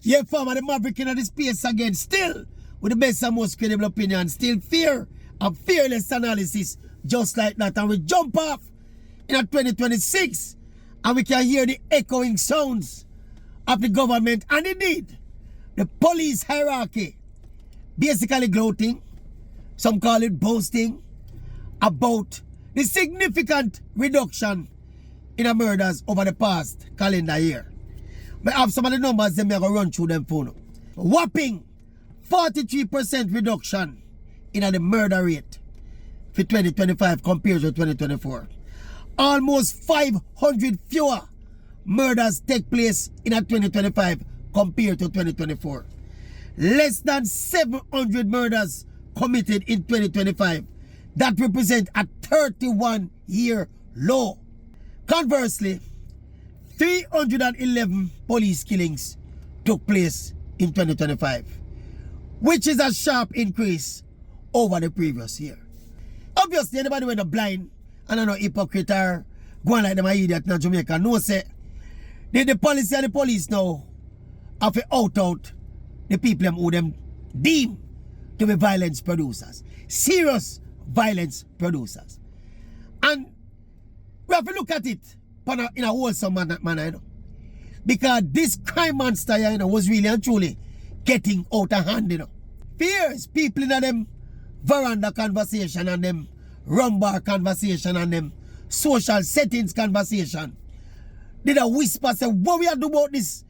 Yeah, farmer, the maverick in the space again, still with the best and most credible opinion, still fear and fearless analysis, just like that. And we jump off in 2026 and we can hear the echoing sounds of the government and indeed the police hierarchy basically gloating, some call it boasting, about the significant reduction in the murders over the past calendar year. I have some of the numbers that I'm going to run through them for now. Whopping 43% reduction in the murder rate for 2025 compared to 2024. Almost 500 fewer murders take place in 2025 compared to 2024. Less than 700 murders committed in 2025. That represents a 31-year low. Conversely, 311 police killings took place in 2025, which is a sharp increase over the previous year. Obviously, anybody when they're blind and I know hypocrite or going like them are idiot in Jamaica know say the policy and the police now have to out the people who them deem to be violence producers. Serious violence producers. And we have to look at it in a wholesome manner, you know. Because this crime monster, you know, was really and truly getting out of hand, you know. Fears people in them veranda conversation and them rum bar conversation and them social settings conversation. Did a whisper say, what we are doing about this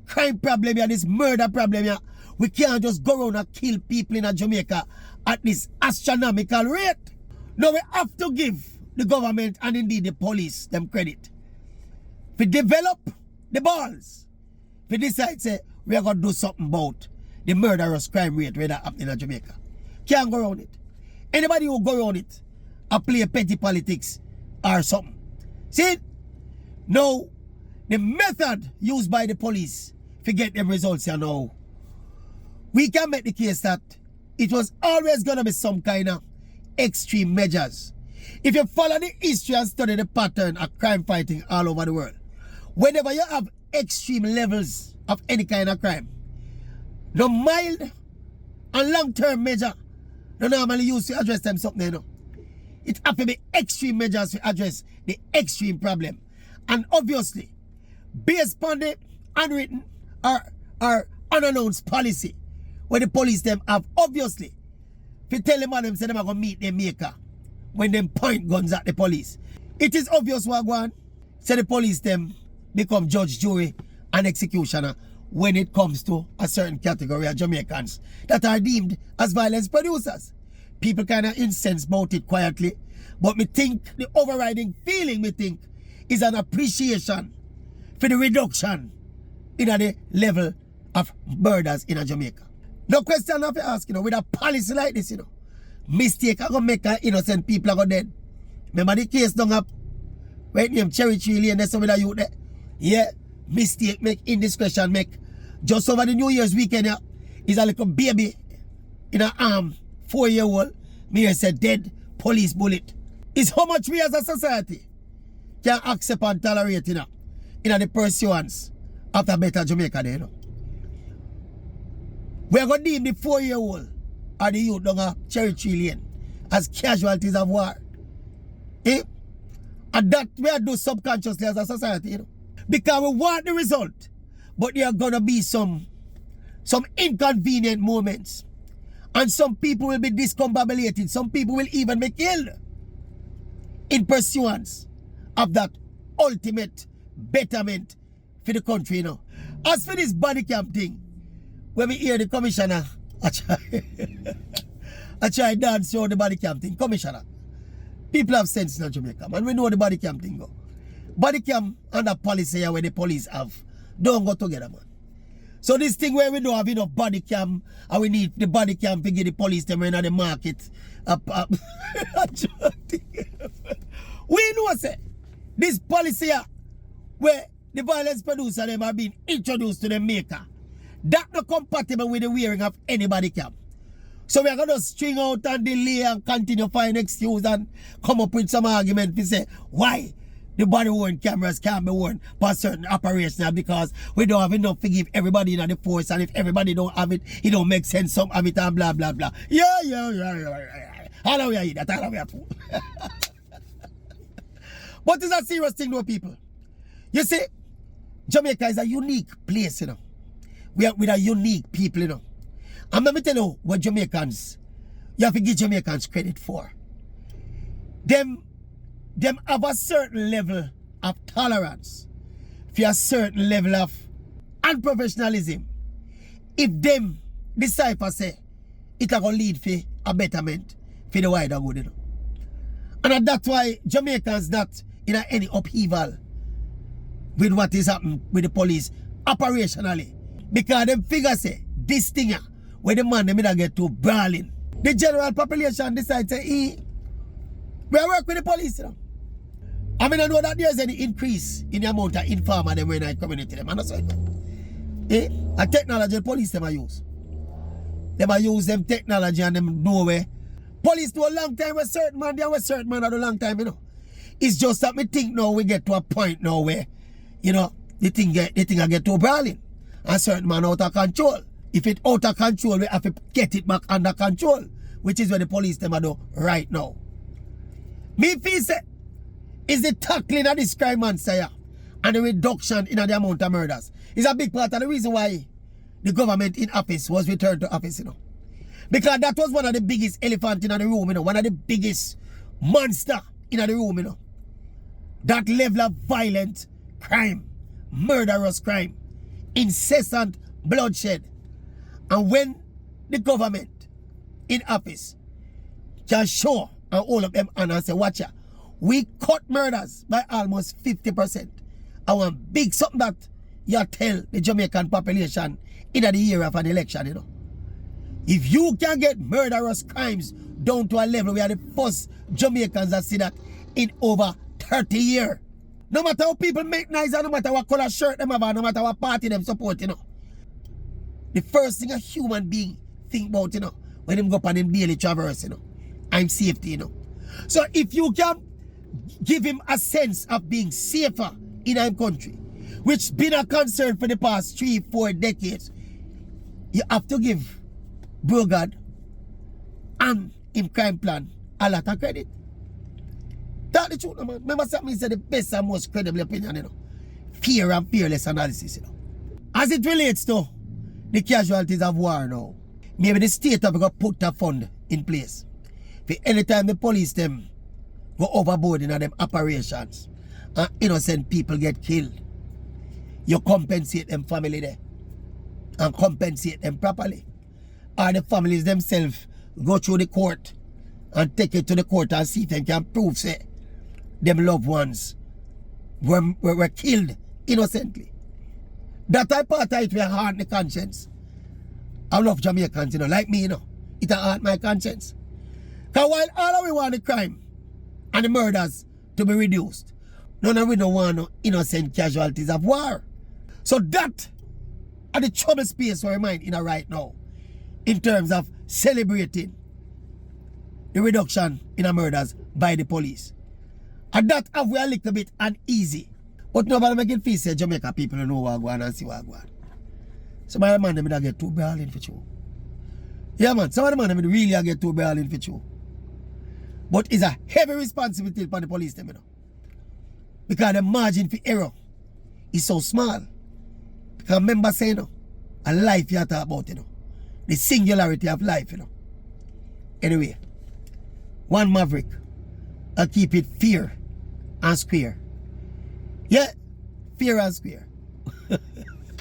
crime problem here, this murder problem here? We can't just go around and kill people in Jamaica at this astronomical rate. Now we have to give the government and indeed the police them credit. We develop the balls. We decide say we are going to do something about the murderous crime rate where that happening in Jamaica. Can't go around it. Anybody who go around it and play petty politics or something. See? Now, the method used by the police to get them results here now, we can make the case that it was always going to be some kind of extreme measures. If you follow the history and study the pattern of crime fighting all over the world, whenever you have extreme levels of any kind of crime, the mild and long-term measure they normally used to address them something, you know. It have to be extreme measures to address the extreme problem. And obviously, based upon the unwritten or unannounced policy, where the police them have obviously, if you tell them and them say them are going to meet their maker when them point guns at the police. It is obvious what go on. Say the police them become judge, jury, and executioner when it comes to a certain category of Jamaicans that are deemed as violence producers. People kind of incense about it quietly, but me think the overriding feeling me think is an appreciation for the reduction in the level of murders in Jamaica. No question I have to ask, you know, with a policy like this, you know, mistake are going to make innocent people are going dead. Remember the case down up right name Cherry Tree Lane, there's some of the youth there. Yeah, mistake make, indiscretion make. Just over the New Year's weekend, yeah, is a little baby in an arm, 4-year-old. Me said dead police bullet. It's how much we as a society can accept and tolerate, you know, in the pursuance of a better Jamaica there, you know. We are going to deem the 4-year-old or the youth down a Cherry Tree Lane as casualties of war. Eh? And that we are doing subconsciously as a society, you know. Because we want the result, but there are going to be some inconvenient moments. And some people will be discombobulated. Some people will even be killed in pursuance of that ultimate betterment for the country, you know. As for this body cam thing, when we hear the commissioner, I try dance through the body cam thing. Commissioner, people have sense in Jamaica, man. We know the body cam thing go. Body cam and the policy where the police have don't go together, man. So this thing where we don't have enough body cam and we need the body cam to get the police them in the market. We know say this policy where the violence producer them are being introduced to the maker, that not compatible with the wearing of any body cam. So we are going to string out and delay and continue find excuse and come up with some argument to say why the body worn cameras can't be worn for certain operations because we don't have enough to give everybody in the force, and if everybody don't have it, it don't make sense some have it and blah blah blah. Yeah. All of you that, all of you fool. But it's a serious thing though, people. You see, Jamaica is a unique place, you know. We are with a unique people, you know. And let me tell you what Jamaicans, you have to give Jamaicans credit for. Them have a certain level of tolerance for a certain level of unprofessionalism. If them decipher say it will lead for a betterment for the wider good, you know. And that's why Jamaicans not in any upheaval with what is happening with the police operationally. Because them figures say this thing where the man them get to brawling. The general population decides say we work with the police, you know. I mean, I know that there's any increase in the amount of informer them in the community. Them, and that's what a technology the police them use. Them use them technology and them know where. Police do a long time with certain man, they have a certain man at a long time, you know. It's just that me think now we get to a point now where, you know, the thing I get to brawling. And certain man out of control. If it out of control, we have to get it back under control. Which is what the police them are do right now. Me feel say is the tackling of this crime answer and the reduction in the amount of murders is a big part of the reason why the government in office was returned to office, you know. Because that was one of the biggest elephant in the room, you know, one of the biggest monster in the room, you know. That level of violent crime, murderous crime, incessant bloodshed. And when the government in office can show and all of them and say, watch ya, we cut murders by almost 50%. I want big something that you tell the Jamaican population in the year of an election, you know. If you can get murderous crimes down to a level where the first Jamaicans that see that in over 30 years. No matter how people make noise, no matter what color shirt them have, no matter what party them support, you know. The first thing a human being think about, you know, when them go up on them daily traverse, you know, I'm safety, you know. So if you can give him a sense of being safer in our country, which been a concern for the past 3-4 decades, you have to give Brogard and him crime plan a lot of credit. That's the truth, man. Remember something said the best and most credible opinion, you know. Fear and fearless analysis, you know. As it relates to the casualties of war now, maybe the state have got put a fund in place. For anytime the police them go overboard in them operations and innocent people get killed, you compensate them family there and compensate them properly. Or the families themselves go through the court and take it to the court and see if they can prove say them loved ones were killed innocently. That type of it will haunt the conscience. I love Jamaicans, you know, like me, you know. It haunt my conscience. Because while all of we want the crime and the murders to be reduced, none of we don't want no innocent casualties of war. So that are the trouble space for our mind in right now, in terms of celebrating the reduction in the murders by the police. And that have we a little bit uneasy. But nobody make it feel say Jamaica people don't know what go on and see what go on. Some of the man them get too brawling for you. Yeah man, some of the man them really get too brawling for you. But it's a heavy responsibility for the police them, you know. Because the margin for error is so small. Because remember saying, you know, a life you talk about, you know. The singularity of life, you know. Anyway, one maverick, I'll keep it fair and square. Yeah, fair and square.